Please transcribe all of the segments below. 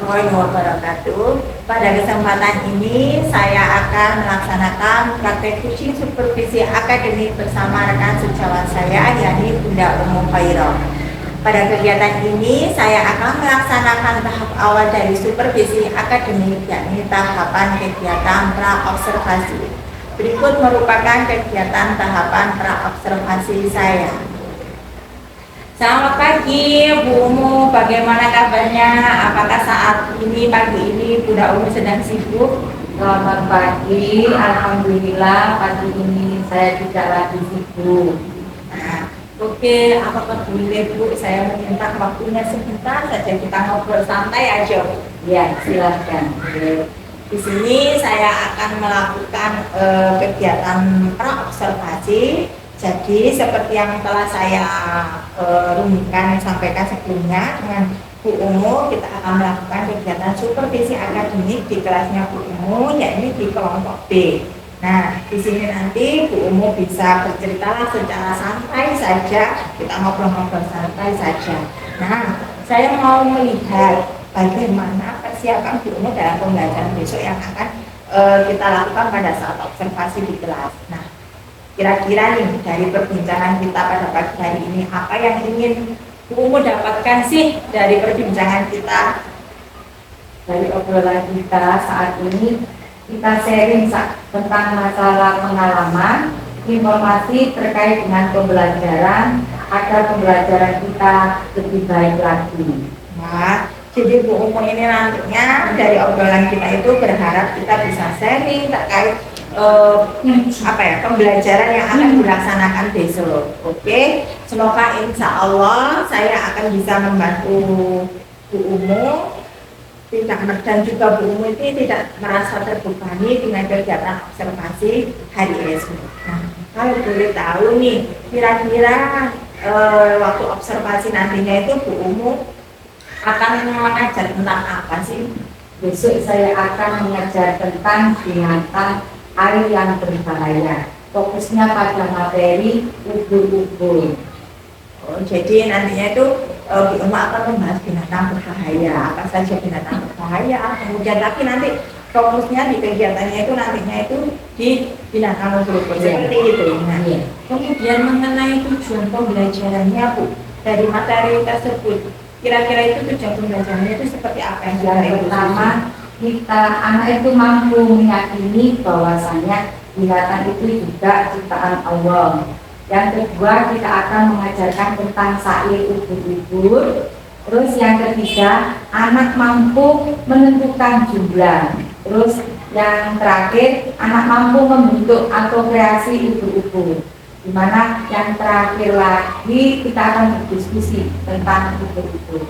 warahmatullahi wabarakatuh. Pada kesempatan ini saya akan melaksanakan praktek coaching supervisi akademik bersama rekan sejawat saya, yakni Bunda Umu Khairah. Pada kegiatan ini saya akan melaksanakan tahap awal dari supervisi akademik, yakni tahapan kegiatan pra-observasi. Berikut merupakan kegiatan tahapan pra-observasi saya. Selamat pagi Bu Umu, bagaimana kabarnya? Apakah saat ini, pagi ini Bunda Umu sedang sibuk? Selamat pagi, alhamdulillah pagi ini saya tidak lagi sibuk. Oke, apakah boleh Bu, saya meminta waktunya sebentar saja, kita ngobrol santai aja. Ya, silakan. Di sini saya akan melakukan kegiatan pra-observasi. Jadi seperti yang telah saya sampaikan sebelumnya dengan Bu Umu, kita akan melakukan kegiatan supervisi akademik di kelasnya Bu Umu, yakni di kelompok B. Nah, di sini nanti Bu Umu bisa bercerita secara santai saja, kita ngobrol-ngobrol santai saja. Nah, saya mau melihat bagaimana persiapan Bu Umu dalam pembelajaran besok yang akan kita lakukan pada saat observasi di kelas. Nah, kira-kira nih dari perbincangan kita pada pagi hari ini, apa yang ingin Bu Umu dapatkan sih dari perbincangan kita? Dari obrolan kita saat ini, kita sharing tentang masalah pengalaman, informasi terkait dengan pembelajaran, agar pembelajaran kita lebih baik lagi. Nah, jadi Bu Umu ini nantinya dari obrolan kita itu berharap kita bisa sharing terkait pembelajaran yang akan dilaksanakan besok. Oke, semoga insya Allah saya akan bisa membantu Bu Umu dan juga Bu Umu ini tidak merasa terbebani dengan kegiatan observasi hari esok. Nah, kalau boleh tahu nih, kira-kira waktu observasi nantinya itu Bu Umu akan mengajar tentang apa sih? Besok saya akan mengajar tentang binatang air yang berbahaya. Fokusnya pada materi ubur-ubur. Jadi nantinya itu Bu Umu akan membahas binatang berbahaya, apa saja binatang berbahaya. Kemudian tapi nanti fokusnya di kegiatannya itu nantinya itu di binatang ubur-ubur seperti itu. Nah, kemudian mengenai tujuan pembelajarannya Bu, dari materi tersebut, kira-kira itu tujuan pembelajarannya itu seperti apa yang pertama? Anak itu mampu meyakini bahwasanya binatang itu juga ciptaan Allah. Yang kedua, kita akan mengajarkan tentang sair ubur-ubur. Terus yang ketiga, anak mampu menentukan jumlah. Terus yang terakhir, anak mampu membentuk atau kreasi ubur-ubur. Dimana yang terakhir lagi kita akan berdiskusi tentang ubur-ubur.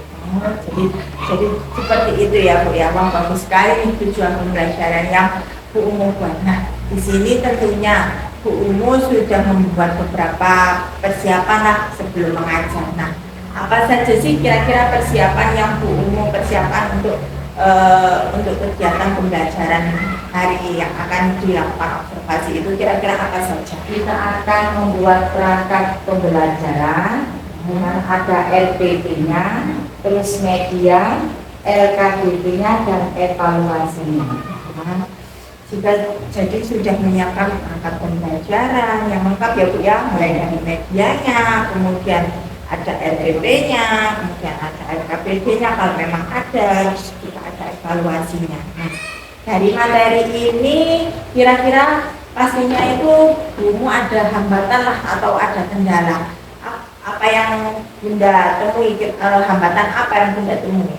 Jadi seperti itu ya Bu ya, bagus sekali tujuan pembelajaran yang Bu Umu buat. Nah, di sini tentunya Bu Umu sudah membuat beberapa persiapan lah sebelum mengajar. Nah, apa saja sih kira-kira persiapan yang Bu Umu persiapan untuk kegiatan pembelajaran hari yang akan dilakukan observasi itu, kira-kira apa saja? Kita akan membuat perangkat pembelajaran dengan ada LPP-nya, terus media, LKBP-nya, dan evaluasinya. Jadi sudah menyiapkan perangkat pembelajaran yang lengkap ya Bu ya, mulai dari medianya, kemudian ada LPP-nya, kemudian ada LKBP-nya kalau memang ada, kita ada evaluasinya. Nah, dari materi ini kira-kira pastinya itu Bu Umu ada hambatan lah atau ada kendala. Apa yang Bunda temui, hambatan apa yang Bunda temui?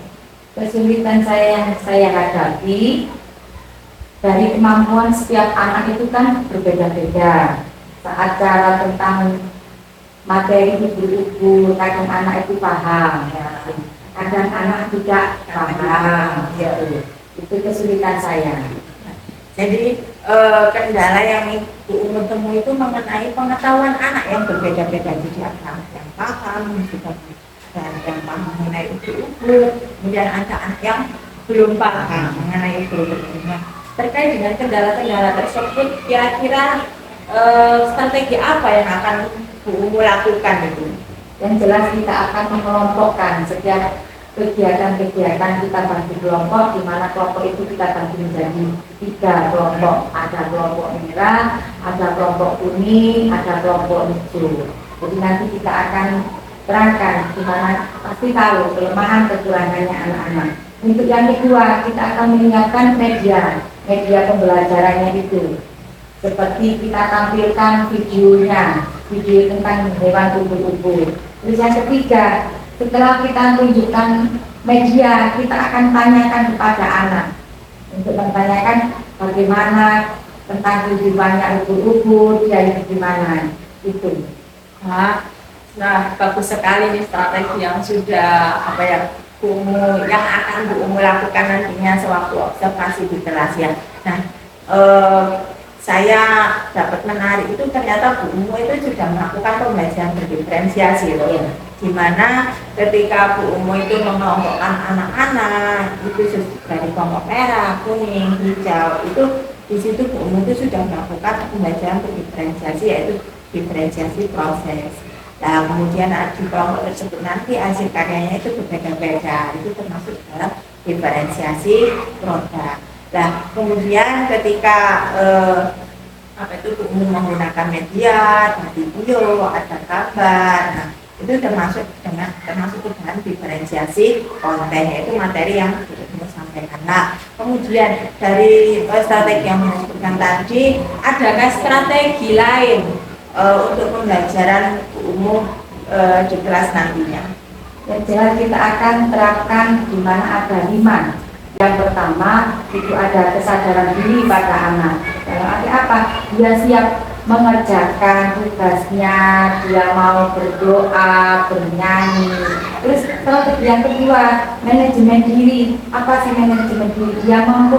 Kesulitan yang saya hadapi dari kemampuan setiap anak itu kan berbeda-beda. Saat cara tentang materi ubur-ubur, kadang anak itu paham, ya. Kadang anak tidak paham, ya. Itu kesulitan saya. Jadi kendala yang Bu Umu temui itu mengenai pengetahuan anak yang berbeda-beda. Jadi ada anak yang paham, dan yang paham mengenai ubur-ubur, kemudian ada anak yang belum paham mengenai ubur-ubur. Terkait dengan kendala-kendala tersebut, kira-kira strategi apa yang akan Bu Umu lakukan itu? Yang jelas kita akan mengelompokkan setiap kegiatan-kegiatan kita bagi kelompok, di mana kelompok itu kita bagi menjadi 3 kelompok. Ada kelompok merah, ada kelompok kuning, ada kelompok hijau. Jadi nanti kita akan terangkan di mana pasti tahu kelemahan kekurangannya anak-anak. Untuk yang kedua, kita akan menyiapkan media pembelajarannya itu. Seperti kita tampilkan videonya, video tentang hewan ubur-ubur. Terus yang ketiga, setelah kita tunjukkan media, kita akan tanyakan kepada anak untuk menanyakan bagaimana tentang kehidupannya ubur-ubur, dia bagaimana itu. Nah, bagus sekali nih strategi yang sudah Bu Umu yang akan Bu Umu lakukan nantinya sewaktu observasi di kelas ya. Nah, saya dapat menarik itu ternyata Bu Umu itu sudah melakukan pembelajaran berdiferensiasi loh. Ya. Di mana ketika Bu Umu itu mengelompokkan anak-anak itu dari kelompok merah, kuning, hijau itu di situ Bu Umu itu sudah melakukan pembelajaran berdiferensiasi yaitu diferensiasi proses. Nah, kemudian di kelompok tersebut nanti hasil karyanya itu berbeda-beda, itu termasuk dalam diferensiasi produk. Nah, kemudian ketika Bu Umu menggunakan media, ada video, ada gambar, nah, itu termasuk dengan diferensiasi konten, yaitu materi yang kita sampaikan. Nah, kemudian dari strategi yang disebutkan tadi, adakah strategi lain untuk pembelajaran Bu Umu di kelas nantinya? Yang jelas kita akan terapkan di mana ada 5. Yang pertama itu ada kesadaran diri pada anak. Dalam arti apa? Dia siap mengerjakan tugasnya, dia mau berdoa, bernyanyi. Terus yang kedua, manajemen diri. Apa sih manajemen diri? Dia mampu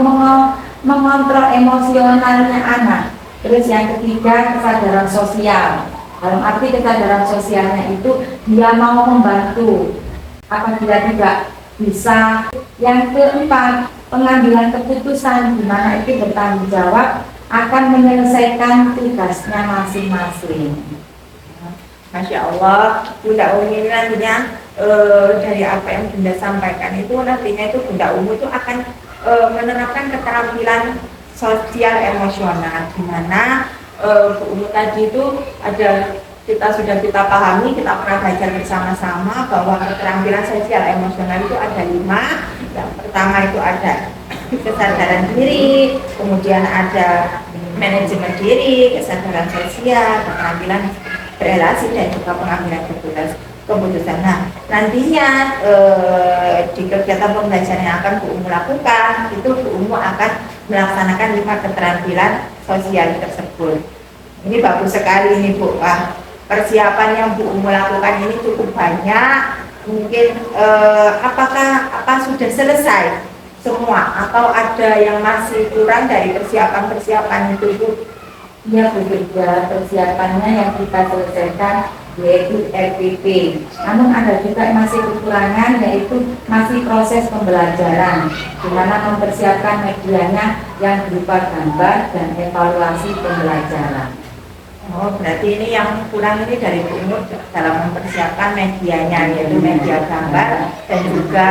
mengontrol emosionalnya anak. Terus yang ketiga, kesadaran sosial. Dalam arti kesadaran sosialnya itu dia mau membantu apabila tidak bisa. Yang keempat, pengambilan keputusan, di mana itu bertanggung jawab akan menyelesaikan tugasnya masing-masing. Masya Allah, Bunda Umi nantinya dari apa yang Bunda sampaikan itu nantinya itu Bunda Umi itu akan menerapkan keterampilan sosial emosional, di mana Bu Umi tadi itu sudah kita pahami, kita pernah belajar bersama-sama bahwa keterampilan sosial emosional itu ada 5. Yang pertama itu ada kesadaran diri, kemudian ada manajemen diri, kesadaran sosial, keterampilan berelasi, dan juga pengambilan keputusan. Nah, nantinya di kegiatan pembelajaran yang akan Bu Umu lakukan, itu Bu Umu akan melaksanakan 5 keterampilan sosial tersebut. Ini bagus sekali nih Bu. Persiapan yang Bu Umu lakukan ini cukup banyak. Mungkin apakah sudah selesai semua atau ada yang masih kurang dari persiapan itu Bu? Ya, berbeda persiapannya yang kita selesaikan yaitu RPP. Namun ada juga masih kekurangan, yaitu masih proses pembelajaran, di mana mempersiapkan medianya yang berupa gambar dan evaluasi pembelajaran. Oh, berarti ini yang kurang ini dari Bu Umu dalam mempersiapkan medianya, yaitu media gambar dan juga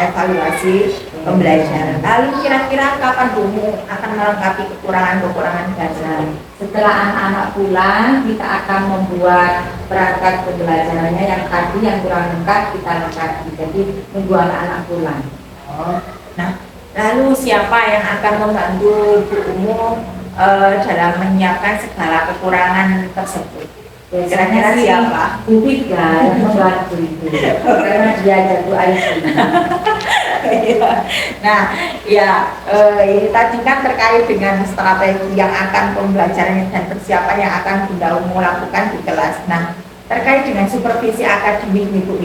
evaluasi pembelajaran. Lalu kira-kira kapan Bu Umu akan melengkapi kekurangan-kekurangan dasar? Setelah anak-anak pulang, kita akan membuat perangkat pembelajarannya yang tadi yang kurang lengkap kita lengkapi. Jadi nunggu anak-anak pulang. Oh, nah, lalu siapa yang akan membantu Bu Umu dalam menyiapkan segala kekurangan tersebut? Kira-kira siapa? Bu Tiga yang membantu itu, karena dia jago IT. Nah, ya ini tadi kan terkait dengan strategi yang akan pembelajaran dan persiapan yang akan Bunda Umu lakukan di kelas. Nah, terkait dengan supervisi akademik nih Bu.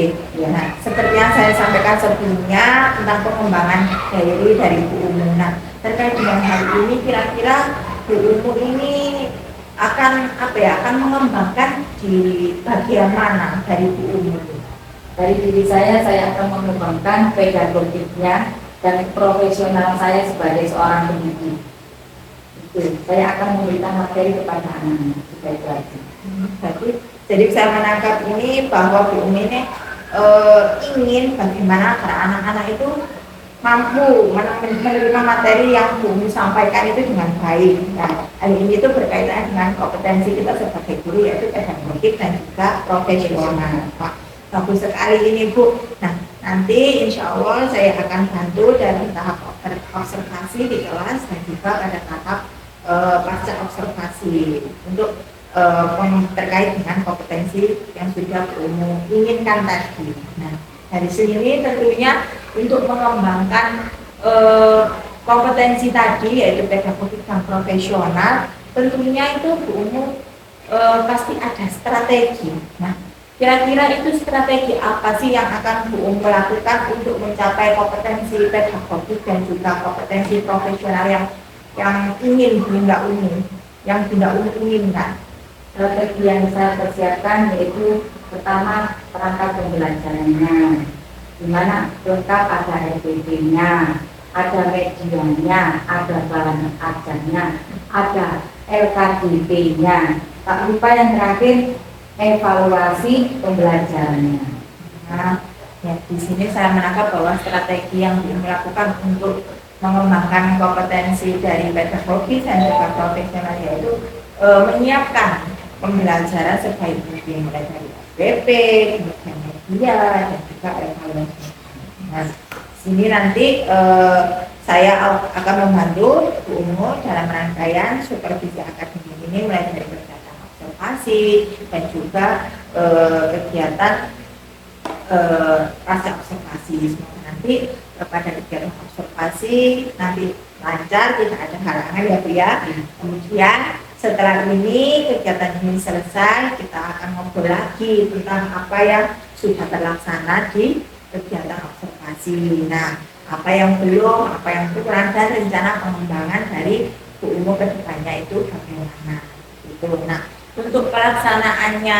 Nah, seperti yang saya sampaikan sebelumnya tentang pengembangan diary dari Bu Umu. Nah, terkait dengan hal ini kira-kira Bu Umu ini akan mengembangkan di bagian mana dari Bu Umu? Dari diri saya akan mengembangkan pedagogiknya dan profesional saya sebagai seorang pendidik. Itu, saya akan memberikan materi kepada anak-anak supaya belajar. Jadi saya menangkap ini bahwa Bu Umi ini ingin bagaimana agar anak-anak itu mampu menerima materi yang Bu Umi sampaikan itu dengan baik. Nah, hal ini itu berkaitan dengan kompetensi kita sebagai guru, yaitu pedagogik dan juga profesional. Pak, bagus sekali ini Bu. Nah, nanti insya Allah saya akan bantu dalam tahap observasi di kelas dan juga pada tahap pasca observasi untuk terkait dengan kompetensi yang sudah Bu Umi inginkan tadi. Nah, dari sini tentunya untuk mengembangkan kompetensi tadi, yaitu pedagogik dan profesional, tentunya itu Bu Umi pasti ada strategi. Nah, kira-kira itu strategi apa sih yang akan Bu Umi lakukan untuk mencapai kompetensi pedagogik dan juga kompetensi profesional yang ingin Bunda Umi, yang Bunda Umi inginkan? Strategi yang saya persiapkan yaitu pertama perangkat pembelajarannya, di mana lengkap ada RPP-nya, ada medianya, ada bahan ajarnya, ada LKDP-nya. Tak lupa yang terakhir evaluasi pembelajarannya. Nah, ya, di sini saya menangkap bahwa strategi yang dilakukan untuk mengembangkan kompetensi dari pedagogis dan juga profesional yaitu menyiapkan pembelajaran sebaik mungkin, mulai dari SPP, kemudian media, dan juga evaluasi. Nah, sini nanti saya akan membantu Bu Umi dalam rangkaian supervisi akademik ini, mulai dari kegiatan observasi dan juga kegiatan pasca observasi. Semoga nanti pada kegiatan observasi nanti lancar, tidak ada halangan ya Bu ya. Kemudian setelah ini kegiatan ini selesai, kita akan ngobrol lagi tentang apa yang sudah terlaksana di kegiatan observasi. Nah, apa yang belum, apa yang kurang, dan rencana pengembangan dari Bu Umi ke depannya itu bagaimana. Gitu. Nah, untuk pelaksanaannya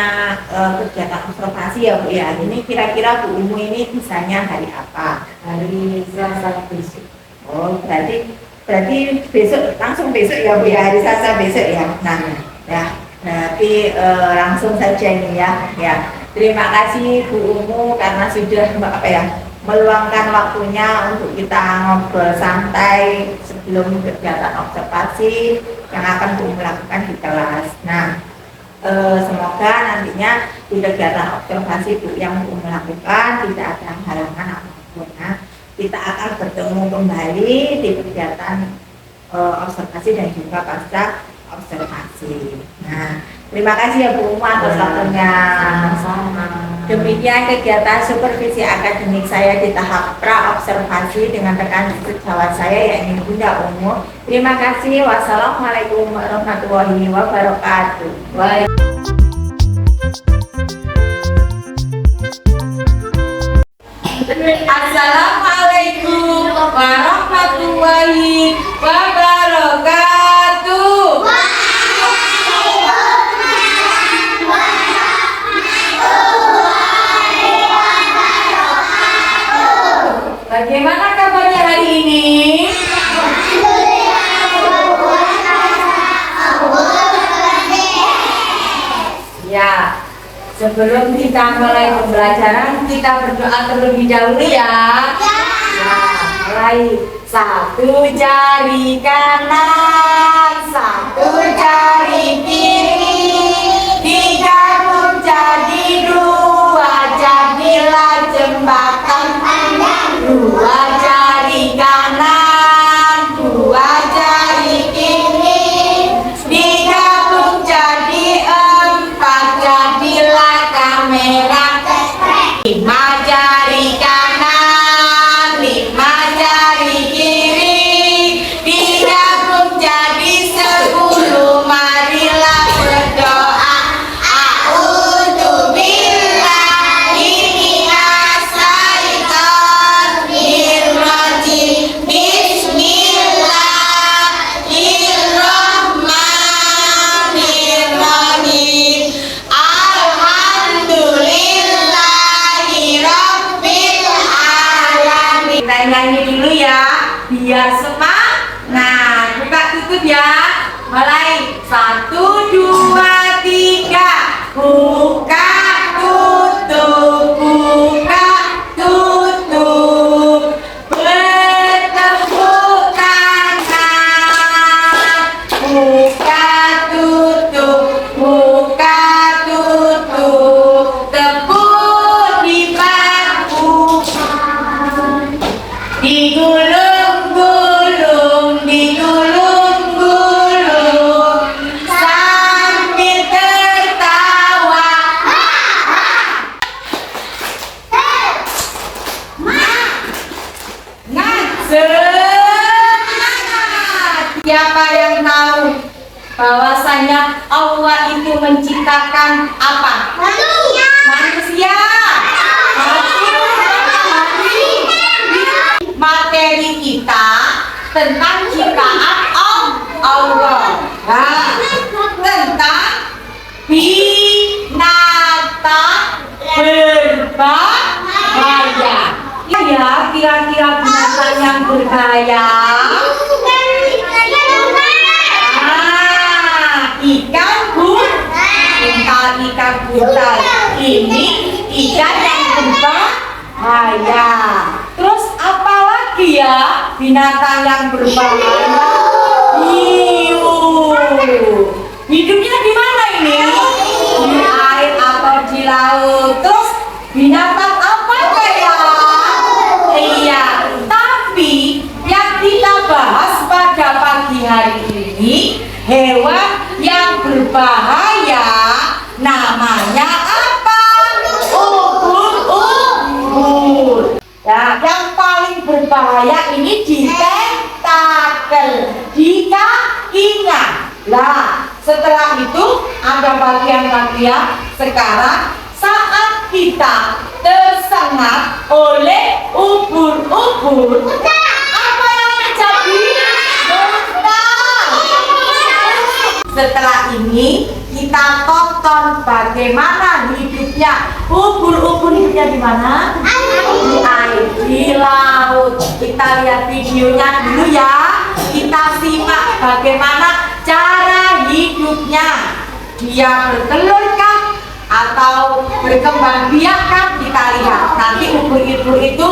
kegiatan observasi ya Bu ya, ini kira-kira Bu Umi ini bisanya hari apa? Hari Selasa besok. Oh, berarti besok, langsung besok ya Bu ya, hari Selasa besok ya. Nah, ya berarti langsung saja ini ya. Ya, terima kasih Bu Umi karena sudah meluangkan waktunya untuk kita ngobrol santai sebelum kegiatan observasi yang akan Bu Umi lakukan di kelas. Nah, semoga nantinya di kegiatan observasi yang Bu Umi lakukan tidak ada halangan apapun. Nah, kita akan bertemu kembali di kegiatan observasi dan juga pasca observasi. Nah, terima kasih ya Bu Umi atas waktunya. Sama-sama. Demikian kegiatan supervisi akademik saya di tahap pra-observasi dengan rekan sejawat saya yakni Bunda Umi. Terima kasih. Wassalamualaikum warahmatullahi wabarakatuh. Assalamualaikum warahmatullahi wabarakatuh. Bagaimana kabarnya hari ini? Ya, sebelum kita mulai pembelajaran, kita berdoa terlebih dahulu ya. Mulai. Satu jari kanan, satu jari kiri, digabung jadi dua, jadilah jembatan. Dua jari kanan, dua jari kiri, digabung jadi empat, jadilah kamera. Lima jari kanan, lima jari kiri, digabung jadi 10. Marilah berdoa. A'udzubillahi minasyaitonirrajim. Bismillahirrahmanirrahim. Alhamdulillahirabbil alamin. Kita nyanyi dulu ya, biar semangat. Buka tutup ya. Mulai. 1, 2, 3. Buka tutup, buka Siapa yang tahu bahwasanya Allah itu menciptakan apa? Manusia. Materi kita tentang ciptaan Allah. Nah, tentang binatang berbahaya. Ya, kira-kira binatang yang berbahaya. Ikan buntal ini ikan yang berbahaya. Terus apalagi ya binatang yang berbahaya? Hiu. Hidupnya di mana ini? Di air atau di laut. Terus binatang apa ya? Iya, tapi yang kita bahas pada pagi hari ini hewan yang berbahaya, namanya apa? Ubur-ubur. Ya, yang paling berbahaya ini di tentakel, di kakinya. Nah, setelah itu ada bagian-bagian. Sekarang saat kita tersengat oleh ubur-ubur, apa yang terjadi? Setelah ini kita tonton bagaimana hidupnya ubur-ubur. Hidupnya di mana? Di air, di laut. Kita lihat videonya dulu ya. Kita simak bagaimana cara hidupnya. Dia bertelur kah atau berkembang biak kah? Kita lihat. Nanti ubur-ubur itu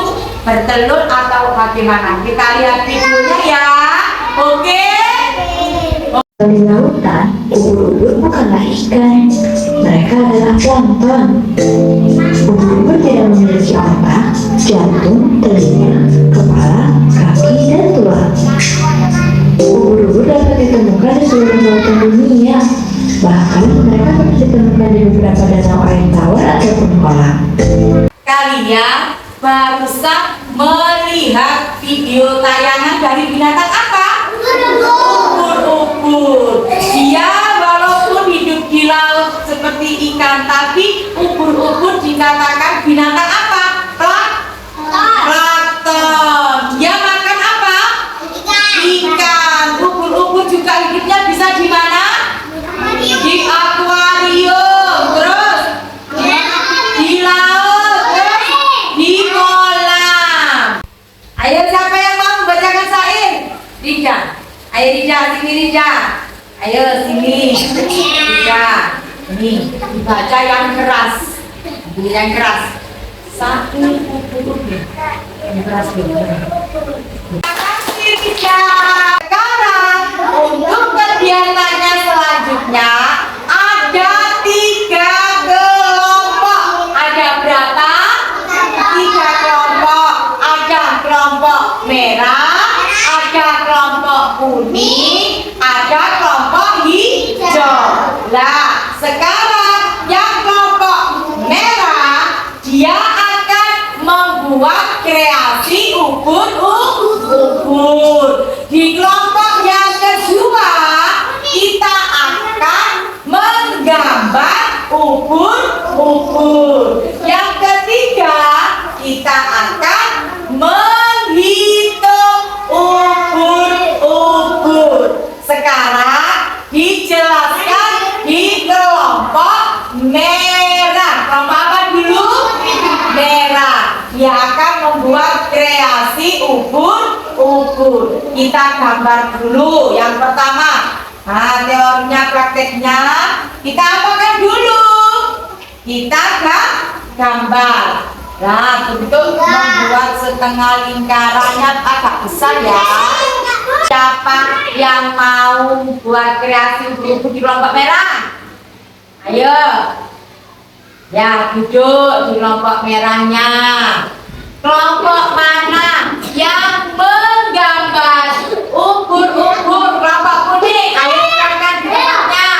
bertelur atau bagaimana? Kita lihat videonya ya. Oke? Di lautan, ubur-ubur bukanlah ikan, mereka adalah plankton. Ubur-ubur tidak memiliki otak, jantung, telinga, kepala, kaki, dan tulang. Ubur-ubur dapat ditemukan di seluruh lautan dunia, bahkan mereka dapat ditemukan di beberapa danau air tawar ataupun kolam. Kalian barusan melihat video tayangan dari binatang apa? Ubur-ubur. Dia walaupun hidup di laut seperti ikan, tapi ubur-ubur dikatakan binatang apa? Plankton. Dia makan apa? Ikan. Ubur-ubur juga hidupnya bisa di mana? Di akuarium. Terus di laut. Terus di kolam. Ayo, siapa yang mau membacakan syair? Rija. Ayo Rija, sini Rija. Ayo sini. Rija. Ini dibaca yang keras. Ini yang keras. Satu ubur-ubur. Yang keras dulu. Terima kasih Rija. Sekarang untuk kegiatannya selanjutnya ada 3 kelompok. Ada berapa? 3 kelompok. Ada kelompok merah, ada kelompok kuning, ada kelompok hijau. Nah, sekarang yang kelompok merah dia akan membuat kreasi ubur-ubur. Di kelompok yang kedua kita akan menggambar ubur-ubur. Yang ketiga kita akan menghitung ubur-ubur. Sekarang dijelaskan di kelompok merah. Kelompok apa dulu? Merah. Dia akan membuat kreasi ubur-ubur. Kita gambar dulu. Yang pertama, nah teorinya, prakteknya kita apakan dulu? Kita gambar. Nah, untuk membuat setengah lingkarannya agak besar ya. Siapa yang mau buat kreasi ubur-ubur di kelompok merah? Ayo. Ya, duduk di kelompok merahnya. Kelompok mana yang menggambar ubur-ubur? Kelompok kuning. Ayo silakan duduknya.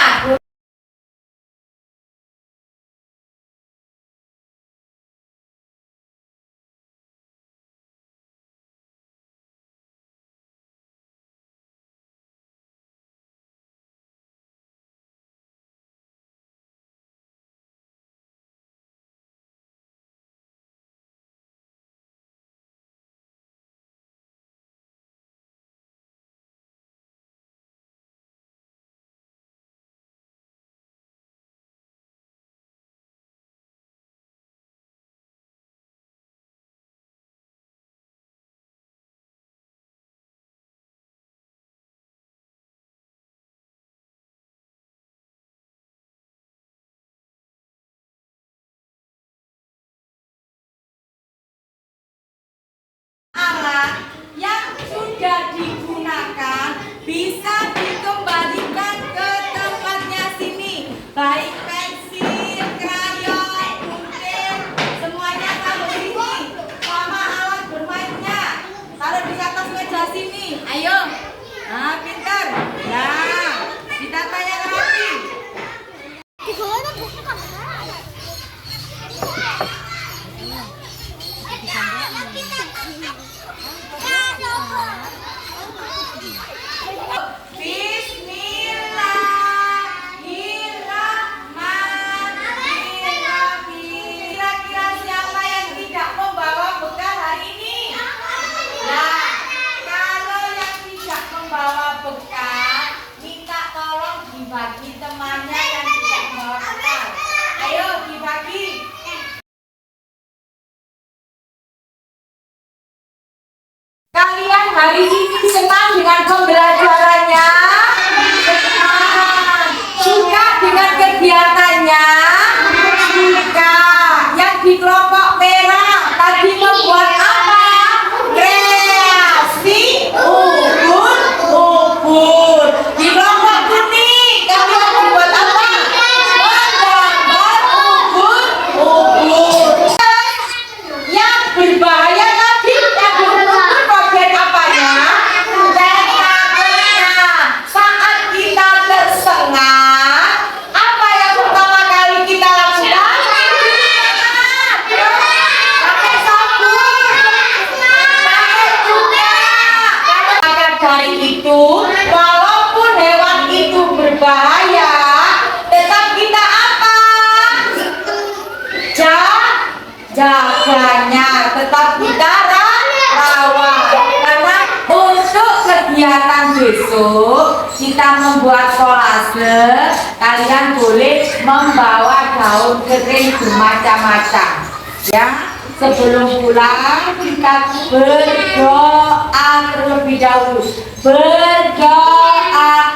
Ayo. Ah, pintar. Nah, kita tanya lagi. Bismillahirrahmanirrahim. Kira-kira siapa yang tidak membawa bekal hari ini? Nah, kalau yang tidak membawa bekal, minta tolong dibagi temannya yang tidak membawa bekal. Ayo dibagi. Kalian hari ini senang dengan pembelajarannya? Senang. Suka dengan kegiatannya? Suka. Yang di kelompok merah tadi membuat apa? Kreasi ubur-ubur. Di kelompok kuning kalian membuat apa? Menggambar ubur-ubur. Yang berbahaya tadi yang ubur-ubur bagian apanya? Tentakelnya. Saat kita tersengat, apa yang pertama kali kita lakukan? Pakai sabun, pakai juga. Maka dari itu, walaupun hewan itu berbahaya, tetap kita apa? Jaganya, tetap kita rawat. Karena untuk kegiatan besok kita membuat kolase, kalian boleh membawa daun kering bermacam-macam. Ya, sebelum pulang kita berdoa terlebih dahulu. Berdoa.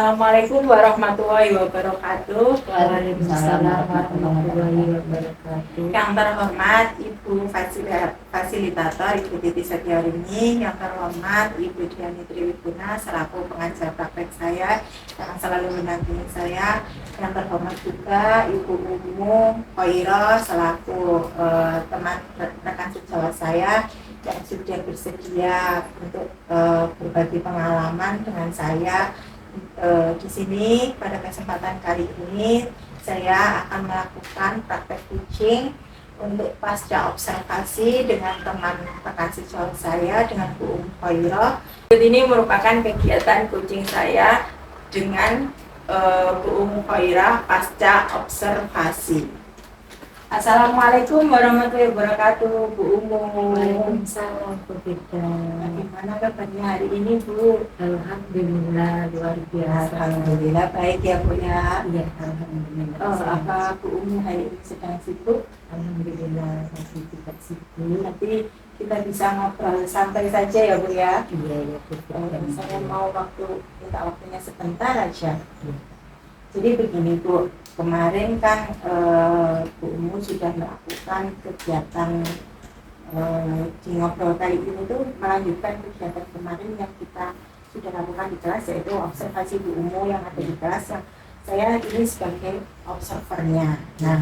Wassalamualaikum warahmatullahi wabarakatuh. Assalamualaikum warahmatullahi wabarakatuh. Waalaikumsalam warahmatullahi wabarakatuh. Yang terhormat Ibu Fasilitator Ibu Titi Setiarini, yang terhormat Ibu Diani Triwiguna selaku pengajar praktek saya yang selalu mendampingi saya, yang terhormat juga Ibu Umu Khoiro selaku teman rekan sejawat saya yang sudah bersedia untuk berbagi pengalaman dengan saya. Di sini pada kesempatan kali ini saya akan melakukan praktek kucing untuk pasca observasi dengan teman rekan sejawat saya dengan Bu Khoiro. Ini merupakan kegiatan kucing saya dengan Bu Khoiro pasca observasi. Assalamualaikum warahmatullahi wabarakatuh, Bu Umu. Waalaikumsalam Bu Bida. Bagaimana kabarnya hari ini, Bu? Alhamdulillah luar biasa. Alhamdulillah baik ya, Bu ya. Iya, alhamdulillah. Apa Bu Umu hari ini sedang sibuk? Alhamdulillah masih tidak sibuk. Nanti kita bisa ngobrol santai saja ya, Bu ya. Iya ya Bu Bida. Saya mau minta waktunya sebentar aja. Jadi begini Bu, kemarin kan Bu Umu sudah melakukan kegiatan di ngobrol kali ini tuh melanjutkan kegiatan kemarin yang kita sudah lakukan di kelas, yaitu observasi Bu Umu yang ada di kelas, yang saya ini sebagai observernya. Nah,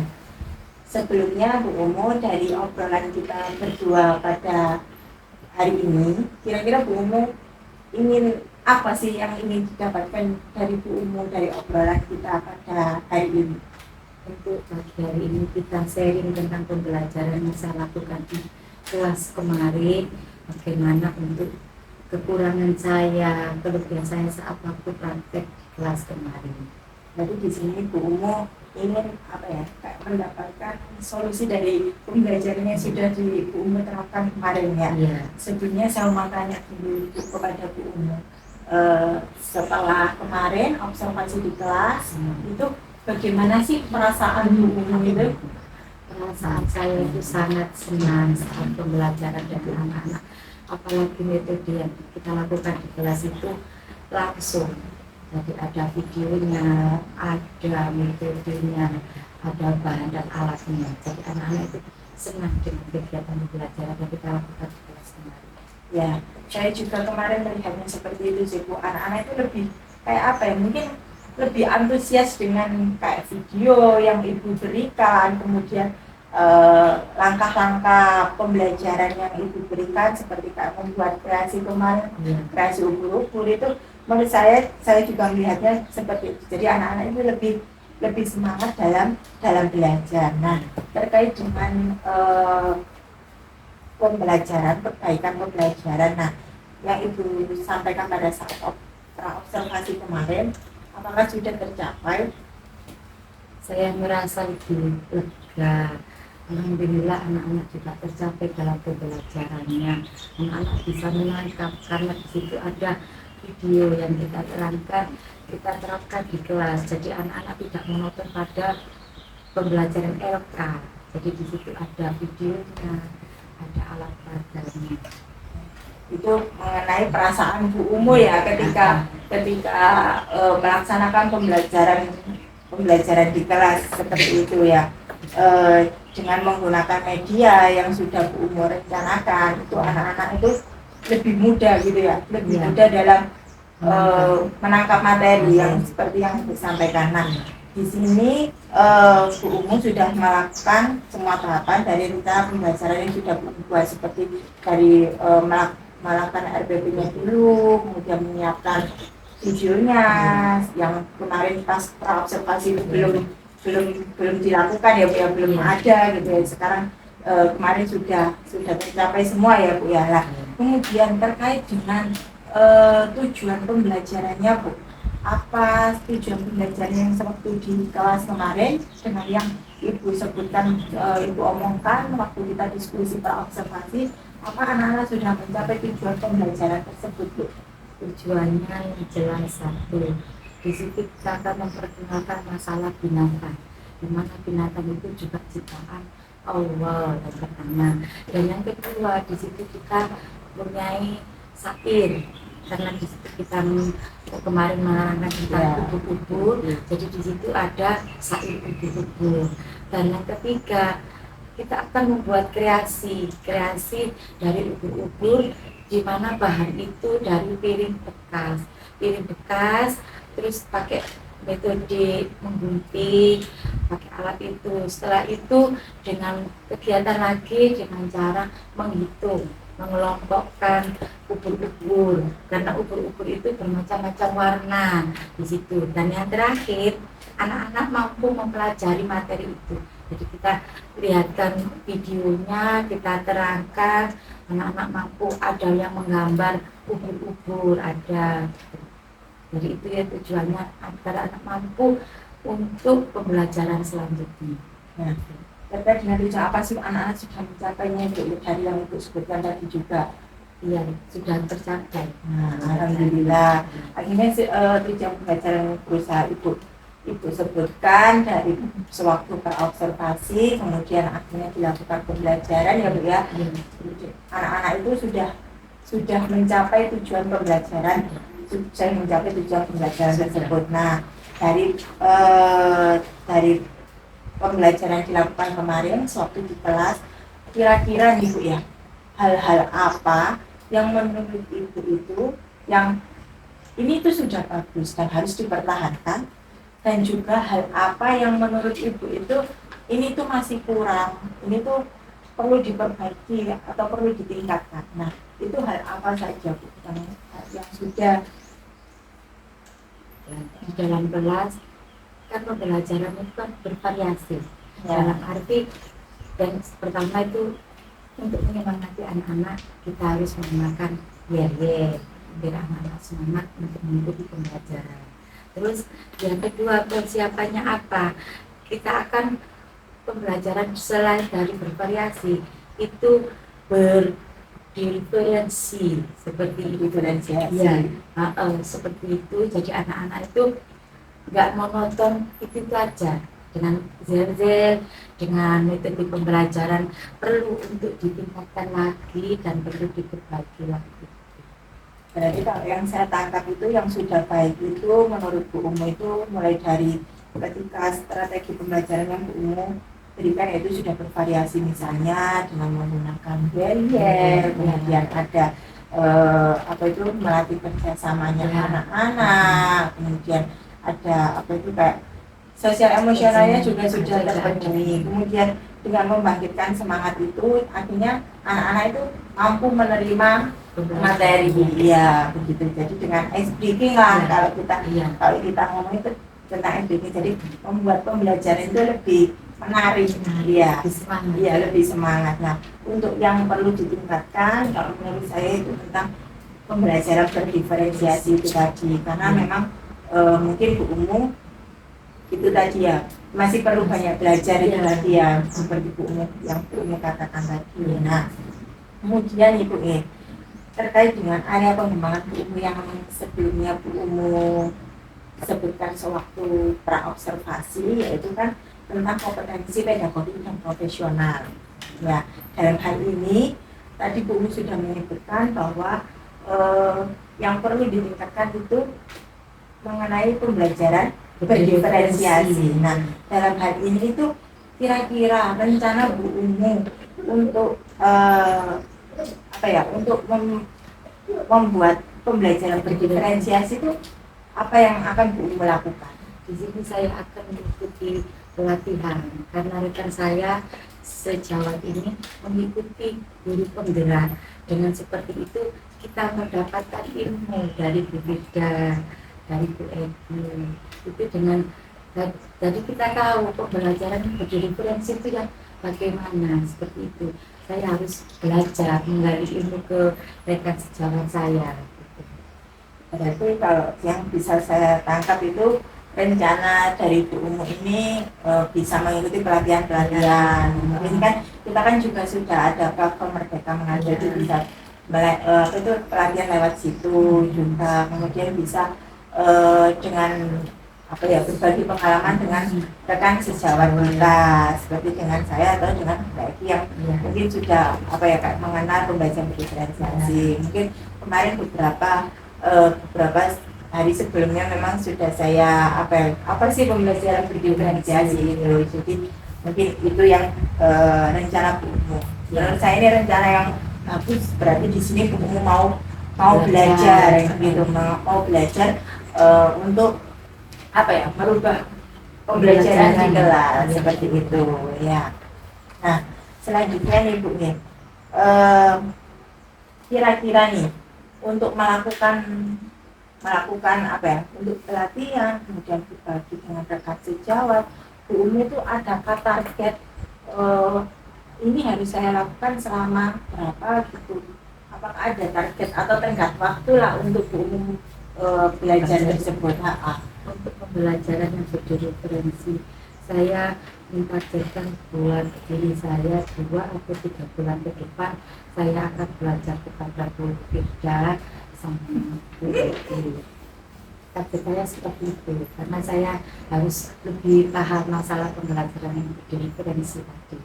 sebelumnya Bu Umu, dari obrolan kita berdua pada hari ini, kira-kira Bu Umu ingin apa sih yang ingin didapatkan dari Bu Umu dari obrolan kita pada hari ini? Untuk pagi hari ini kita sharing tentang pembelajaran yang saya lakukan di kelas kemarin, bagaimana untuk kekurangan saya, kelebihan saya saat waktu praktek kelas kemarin. Jadi di sini Bu Umu ingin apa ya, kayak mendapatkan solusi dari pembelajaran yang sudah di Bu Umu terapkan kemarin ya. Iya. Sebelumnya saya mau tanya dulu kepada Bu Umu. Setelah kemarin observasi di kelas itu bagaimana sih perasaan Bu Umu itu? Perasaan saya itu sangat senang saat pembelajaran dari anak-anak, apalagi metode yang kita lakukan di kelas itu langsung. Jadi ada videonya, ada metodenya, ada bahan dan alatnya. Jadi anak-anak itu senang dengan kegiatan pembelajaran yang kita lakukan di kelas kemarin. Ya, saya juga kemarin melihatnya seperti itu sih Bu. Anak-anak itu lebih kayak apa ya? Mungkin lebih antusias dengan kayak video yang Ibu berikan, kemudian langkah-langkah pembelajaran yang Ibu berikan seperti kayak membuat kreasi kemarin, kreasi ubur-ubur itu menurut saya juga melihatnya seperti itu. Jadi anak-anak itu lebih semangat dalam belajar. Nah, terkait dengan pembelajaran, perbaikan pembelajaran. Nah, yang Ibu sampaikan pada saat observasi kemarin, apakah sudah tercapai? Saya merasa lebih lega. Alhamdulillah anak-anak juga tercapai dalam pembelajarannya. Anak-anak bisa menangkap karena di situ ada video yang kita terapkan di kelas. Jadi anak-anak tidak monoton pada pembelajaran LK. Jadi di situ ada videonya, ada alat peragamnya. Itu mengenai perasaan Bu Umu ya ketika melaksanakan pembelajaran di kelas seperti itu ya. Dengan menggunakan media yang sudah Bu Umu rencanakan, itu anak-anak itu lebih mudah gitu ya, lebih mudah dalam menangkap materi yang seperti yang disampaikan. Nah, di sini Bu Umu sudah melakukan semua tahapan dari rencana pembelajaran yang sudah Bu Umu buat, seperti dari melakukan RPP-nya dulu, kemudian menyiapkan videonya yang kemarin pas praobservasi itu belum dilakukan ya Bu ya, belum ada gitu ya. Sekarang kemarin sudah tercapai semua ya Bu ya. Lah, kemudian terkait dengan tujuan pembelajarannya Bu, apa tujuan pembelajaran yang sewaktu di kelas kemarin dengan yang Ibu sebutkan, Ibu omongkan waktu kita diskusi praobservasi, apa anak-anak sudah mencapai tujuan pembelajaran tersebut Bu? Tujuannya yang jelas satu, di situ kita akan memperkenalkan masalah binatang, di mana binatang itu juga ciptaan Allah yang pertama. Dan yang kedua, di situ kita mempunyai sair, karena di situ kita kemarin menerangkan tentang ubur-ubur, jadi di situ ada sair ubur-ubur. Dan yang ketiga, kita akan membuat kreasi dari ubur-ubur, di mana bahan itu dari piring bekas, terus pakai metode menggunting, pakai alat itu. Setelah itu dengan kegiatan lagi dengan cara menghitung, mengelompokkan ubur-ubur, karena ubur-ubur itu bermacam-macam warna di situ. Dan yang terakhir, anak-anak mampu mempelajari materi itu. Jadi kita lihatkan videonya, kita terangkan, anak-anak mampu, ada yang menggambar ubur-ubur, ada. Jadi itu ya tujuannya, agar anak mampu untuk pembelajaran selanjutnya. Nah, terkait dengan tujuan apa sih anak-anak sudah mencapainya Bu, dari yang Ibu sebutkan tadi juga? Iya, sudah tercapai. Nah, alhamdulillah. Akhirnya tujuan pembelajaran yang berusaha Ibu sebutkan dari sewaktu praobservasi, kemudian akhirnya dilakukan pembelajaran ya Bu ya. Anak-anak itu sudah mencapai tujuan pembelajaran, sudah mencapai tujuan pembelajaran tersebut. Nah, dari pembelajaran dilakukan kemarin sewaktu di kelas, kira-kira nih Bu ya, hal-hal apa yang menurut Ibu itu yang ini tuh sudah bagus dan harus dipertahankan, dan juga hal apa yang menurut Ibu itu ini tuh masih kurang, ini tuh perlu diperbaiki atau perlu ditingkatkan. Nah, itu hal apa saja Bu yang sudah di dalam kelas? Kan pembelajaran itu kan bervariasi ya. dalam arti, yang pertama itu untuk menyemangati anak-anak, kita harus menggunakan biar anak-anak semangat untuk mengikuti pembelajaran. Terus yang kedua, persiapannya apa? Kita akan pembelajaran selain dari bervariasi itu berdiferensi seperti itu. Diferensiasi. Ya, seperti itu. Jadi anak-anak itu nggak monoton itu aja dengan zel dengan metode pembelajaran, perlu untuk ditingkatkan lagi dan perlu diperbaiki lagi. Berarti kalau yang saya tangkap itu yang sudah baik itu menurut Bu Umu itu mulai dari ketika strategi pembelajaran yang Bu Umu berikan itu sudah bervariasi, misalnya dengan menggunakan barrier, kemudian ada apa itu melatih kerjasamanya anak-anak, kemudian ada apa itu kayak sosial emosionalnya juga sudah terpenuhi, kemudian dengan membangkitkan semangat itu akhirnya anak-anak itu mampu menerima materi, ya begitu. Jadi dengan ice breaking lah kalau kita ngomong itu tentang ice breaking, jadi membuat pembelajaran itu lebih menarik, lebih semangat. Nah, untuk yang perlu ditingkatkan kalau menurut saya itu tentang pembelajaran berdiferensiasi itu tadi, karena memang mungkin Bu Umu itu tadi ya masih perlu banyak belajar itu tadi ya, seperti Bu Umu yang Bu Umu katakan tadi. Nah, kemudian Ibu terkait dengan area pengembangan Bu Umu yang sebelumnya Bu Umu sebutkan sewaktu praobservasi, yaitu kan tentang kompetensi pedagogik dan profesional. Ya, dalam hal ini tadi Bu Umu sudah menyebutkan bahwa yang perlu ditingkatkan itu mengenai pembelajaran berdiferensiasi. Nah, dalam hal ini itu kira-kira rencana Bu Umu untuk untuk membuat pembelajaran berdiferensiasi itu apa yang akan Bu Umu lakukan? Di sini saya akan mengikuti pelatihan karena rekan saya sejauh ini mengikuti guru penggerak. Dengan seperti itu kita mendapatkan ilmu dari Bu Vida, dari Bu Edi. Itu dengan jadi kita tahu pembelajaran berdiferensi itu yang bagaimana, seperti itu. Saya harus belajar menggali ilmu ke rekan sejawat saya. Berarti kalau yang bisa saya tangkap itu rencana dari Bu Umu ini bisa mengikuti pelatihan-pelatihan. Mungkin kan kita kan juga sudah ada platform Merdeka Mengajar, itu bisa itu pelatihan lewat situ juga. Kemudian bisa dengan berbagi pengalaman dengan rekan sejawat kita, seperti dengan saya atau dengan Mbak Eki yang mungkin sudah mengenal pembelajaran berdiferensiasi. Mungkin kemarin beberapa hari sebelumnya memang sudah saya apa sih pembelajaran berdiferensiasi itu. Jadi mungkin itu yang rencana Bu Umu. Menurut saya ini rencana yang bagus. Berarti di sini Bu Umu mau belajar gitu, mau belajar untuk merubah pembelajaran di kelas seperti itu ya. Nah, selanjutnya nih Bu kira-kira nih untuk melakukan untuk pelatihan kemudian berbagi dengan rekan sejawat, Bu Umu itu adakah target ini harus saya lakukan selama berapa gitu? Apakah ada target atau tenggat waktu lah untuk Bu Umu belajar tersebut? Untuk pembelajaran yang berdiferensi, saya mentargetkan buat diri saya 2 atau 3 bulan ke depan saya akan belajar kepada Bu Firda sama Bu Edi. Target saya seperti itu, karena saya harus lebih paham masalah pembelajaran yang berdiferensi tadi.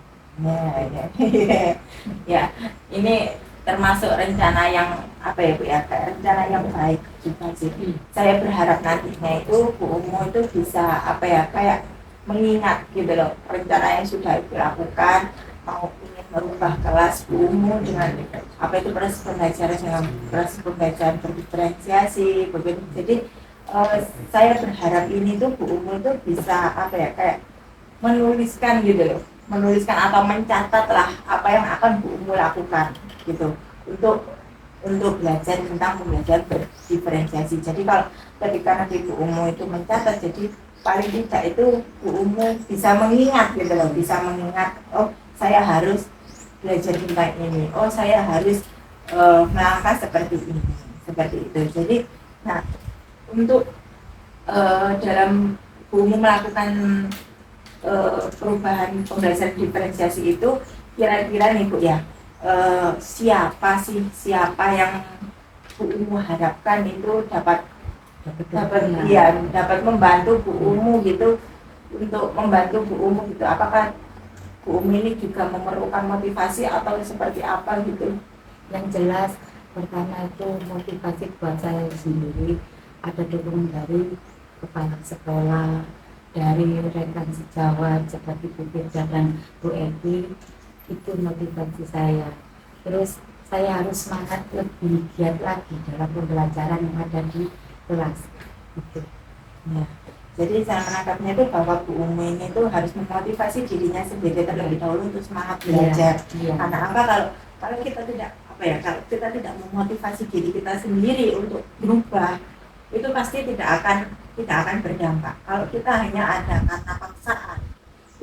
Ya, ini termasuk rencana yang rencana yang baik juga sih. Saya berharap nantinya itu Bu Umu itu bisa kayak mengingat gitu loh rencana yang sudah dilakukan, mau ingin merubah kelas Bu Umu dengan proses pembelajaran berdiferensiasi begitu. Jadi saya berharap ini tuh Bu Umu itu bisa kayak menuliskan gitu loh, menuliskan atau mencatat lah apa yang akan Bu Umu lakukan gitu untuk belajar tentang pembelajaran berdiferensiasi. Jadi kalau ketika nanti Bu Umu itu mencatat, jadi paling tidak itu Bu Umu bisa mengingat gitu loh, bisa mengingat, oh saya harus belajar tentang ini, oh saya harus melangkah seperti ini, seperti itu. Jadi nah untuk dalam Bu Umu melakukan perubahan pembelajaran diferensiasi itu kira-kira nih Bu ya, siapa yang Bu Umu harapkan itu dapat membantu Bu Umu gitu, untuk membantu Bu Umu gitu. Apakah Bu Umu ini juga memerlukan motivasi atau seperti apa gitu? Yang jelas pertama itu motivasi buat saya sendiri, ada dukungan dari kepala sekolah, dari rekan sejawat seperti Bu Firda dan Bu Edi, itu motivasi saya. Terus saya harus semangat lebih giat lagi dalam pembelajaran yang ada di kelas itu. Ya. Jadi saya menangkapnya itu bahwa Bu Umu ini itu harus memotivasi dirinya sendiri terlebih dahulu untuk semangat belajar. Karena apa, kalau kita tidak kalau kita tidak memotivasi diri kita sendiri untuk berubah, itu pasti tidak akan berdampak. Kalau kita hanya ada kata paksaan,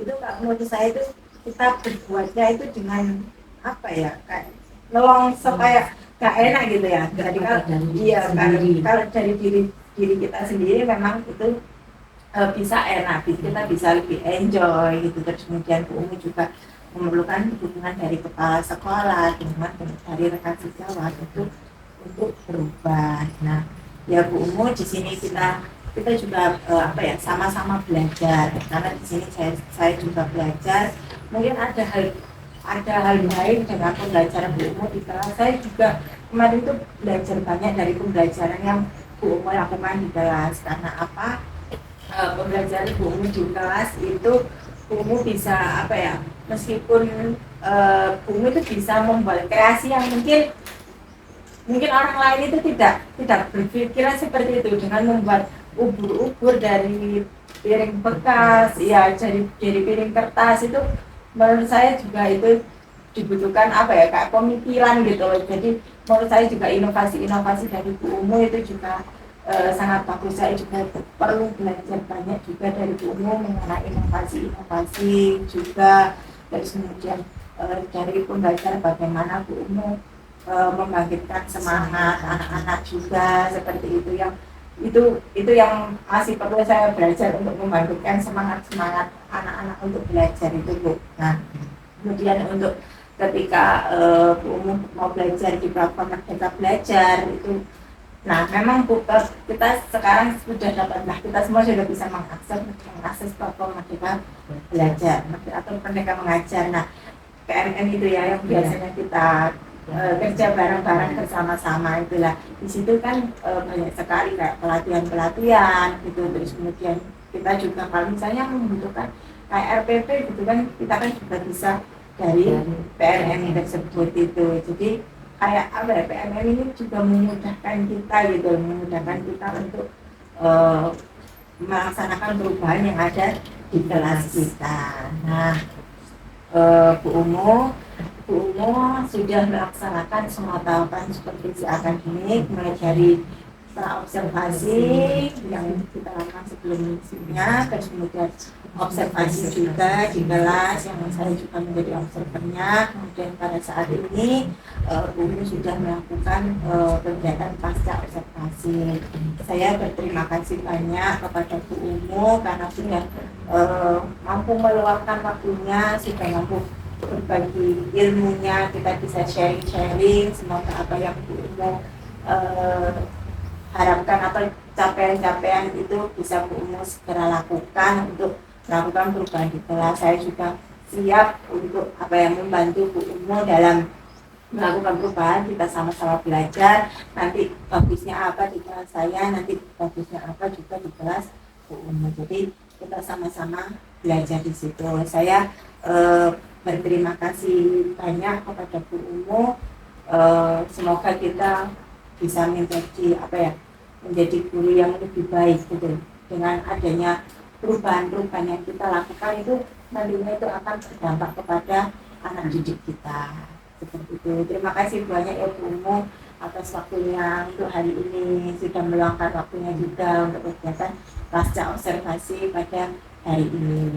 itu menurut saya itu kita berbuatnya itu dengan kayak nolong supaya gak enak gitu ya. Jadi kalau dari diri kita sendiri memang itu bisa enak, kita bisa lebih enjoy gitu. Terus kemudian Bu Umu juga memerlukan dukungan dari kepala sekolah, dukungan dari rekan sejawat untuk berubah. Nah, ya Bu Umu di sini kita juga sama-sama belajar. Karena di sini saya juga belajar. Mungkin ada hal lain dengan pembelajaran Bu Umu di kelas. Saya juga kemarin itu belajar banyak dari pembelajaran yang Bu Umu lakukan di kelas. Karena apa? Pembelajaran Bu Umu di kelas itu Bu Umu bisa meskipun Bu Umu itu bisa membuat kreasi yang mungkin orang lain itu tidak berpikiran seperti itu, dengan membuat ubur-ubur dari piring bekas, ya dari piring kertas. Itu menurut saya juga itu dibutuhkan kayak pemikiran gitu. Jadi menurut saya juga inovasi dari Bu Umu itu juga sangat bagus. Saya juga perlu belajar banyak juga dari Bu Umu mengenai inovasi juga. Terus kemudian dari pembelajaran bagaimana Bu Umu membangkitkan semangat anak-anak juga, seperti itu yang masih perlu saya belajar untuk membangkitkan semangat anak-anak untuk belajar itu Bu. Nah, kemudian untuk ketika Bu Umu mau belajar di platform Merdeka Belajar itu, nah memang kita sekarang kita semua sudah bisa mengakses platform Merdeka Belajar atau Merdeka Mengajar. Nah, PMM itu ya yang biasanya kita kerja bareng-bareng bersama-sama itulah. Di situ kan banyak sekali kayak pelatihan gitu. Terus kemudian kita juga kalau misalnya membutuhkan kayak RPP gitu kan, kita kan juga bisa dari PMM tersebut itu. Jadi kayak PMM ini juga memudahkan kita untuk melaksanakan perubahan yang ada di kelas kita. Nah, Bu Umu sudah melaksanakan semua tahapan supervisi akademik, mulai dari observasi yang kita lakukan sebelumnya, terus kemudian observasi juga di kelas yang saya juga menjadi observernya. Kemudian pada saat ini Bu Umu sudah melakukan kegiatan pasca observasi. Saya berterima kasih banyak kepada Bu Umu karena sudah mampu meluangkan waktunya, sudah mampu berbagi ilmunya, kita bisa sharing. Semoga apa yang Bu Umu harapkan atau capaian-capaian itu bisa Bu Umu segera lakukan untuk melakukan perubahan di kelas. Saya juga siap untuk membantu Bu Umu dalam melakukan perubahan. Kita sama-sama belajar, nanti bagusnya apa di kelas saya, nanti bagusnya apa juga di kelas Bu Umu. Jadi kita sama-sama belajar di situ. Saya berterima kasih banyak kepada Bu Umu. Semoga kita bisa menjadi guru yang lebih baik gitu. Dengan adanya perubahan-perubahan yang kita lakukan itu nantinya itu akan berdampak kepada anak didik kita. Seperti itu. Terima kasih banyak ya Bu Umu atas waktunya untuk hari ini, sudah meluangkan waktunya juga untuk kegiatan pasca observasi pada hari ini.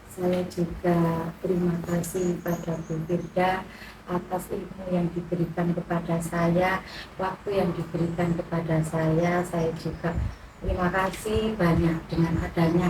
Saya juga terima kasih pada Bu Firda atas ilmu yang diberikan kepada saya, waktu yang diberikan kepada saya juga Terima kasih banyak dengan adanya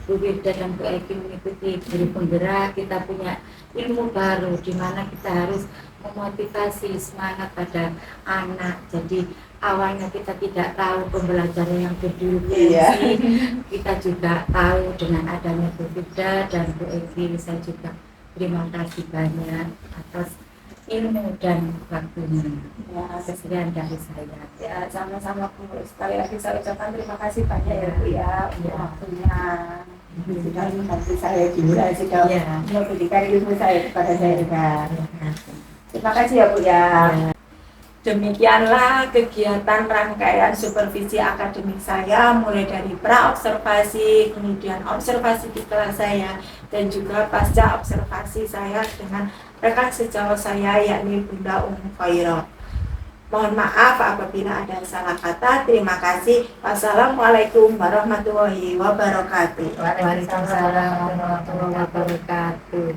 Bu Wirda dan Bu Eki mengikuti guru penggerak, kita punya ilmu baru di mana kita harus memotivasi semangat pada anak. Jadi awalnya kita tidak tahu pembelajaran yang berdimensi, kita juga tahu dengan adanya Bu Wirda dan Bu Eki. Saya juga terima kasih banyak atas ilmu dan waktunya. Ya, Sekian dari saya. ya sama-sama Bu. Sekali lagi saya ucapkan terima kasih banyak ya Bu ya untuk waktunya. Sudah membantu saya juga, sudah Ya. memberikan ilmu saya kepada saya juga. Terima kasih ya Bu ya. Demikianlah kegiatan rangkaian supervisi akademik saya mulai dari pra-observasi, kemudian observasi di kelas saya, dan juga pasca observasi saya dengan rekan sejawat saya yakni Bunda Khairah. Mohon maaf apabila ada salah kata. Terima kasih. Wassalamualaikum warahmatullahi wabarakatuh. Waalaikumsalam warahmatullahi wabarakatuh.